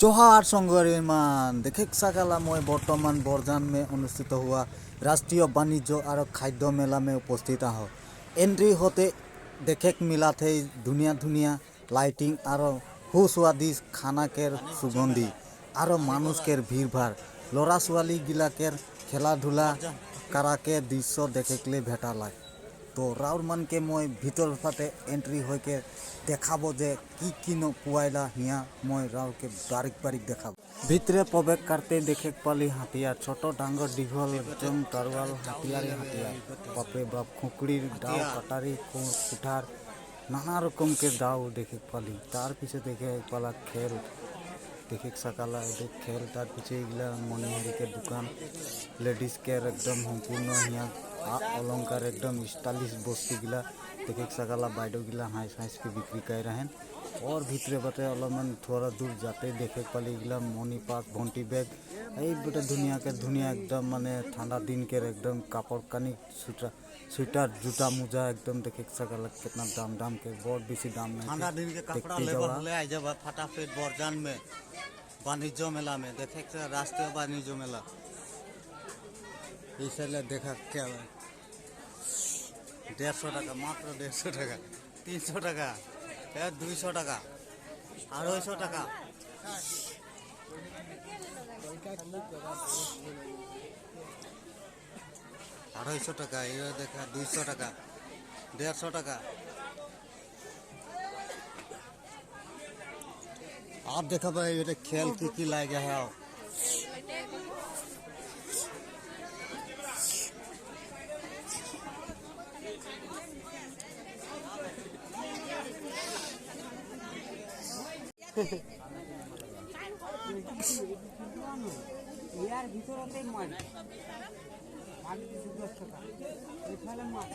जोहार संगरिमान देखे सकाला मैं बर्तमान बरजान में अनुष्ठित हुआ राष्ट्रीय वाणिज्य और खाद्य मेला में उपस्थित हूँ। एंट्री होते देखे मिला थे धुनिया धुनिया लाइटिंग और सुस्वादिष्ट खाना के सुगंधी और मानुष के भीड़ भाड़ लड़ा छाली गिला के खेला धूला करा के दृश्य देखे भेटा लाग। तो राउर मन के मैं भीतर पाते एंट्री हो के देखाबो जे की पुआला हिया मैं राउर के बारीक बारीक देखाबो। भीतरे प्रवेश करते देखे पाली हाथियार छोटो डांगर दीघल एकदम तरवाल हाथियारे हाथियार बापरे बाप खुकड़ी दाव कटारी कुठार नाना रकम के दाव देखे पाली। तार पीछे देखे पाला खेल देखे सकाला खेल तार पीछे इगला मणिहारी के दुकान लेडीज के एकदम सम्पूर्ण हिया अलंकार एकदम स्टाइलिश वस्तु गिला देखे सकाला बाइडो गिला हाइस हाइस के बिक्री कर रहे हैं। और भीतरे बटे अलमन थोड़ा दूर जाते देखे पाली गिला मनी पास भंटी बैग ये बटे दुनिया के दुनिया एकदम माने ठंडा दिन के एकदम कापड़ कानी स्वेटर जूता मोजा एकदम देखे सकाला कितना दाम दाम के बहुत बेसी दाम में ठंडा दिन के कपड़ा ले आ जब फटाफट बरजान में वाणिज्य मेला में देखे राष्ट्रीय वाणिज्य मेला इसलिए देखा क्या 150 টাকা मात्र 150 টাকা 300 টাকা 200 টাকা 250 টাকা 250 টাকা ये देखा 200 টাকা 150 টাকা। आप देखा भाई ये खेल की लागे है यार ভিতরতে মাছ পানি 10 টাকা এখানে মাছ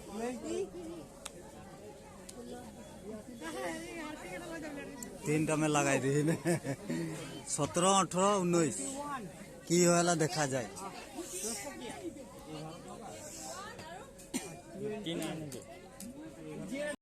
প্লেটি 3টা में लगाई दी 17 18 19 की होला देखा जाए।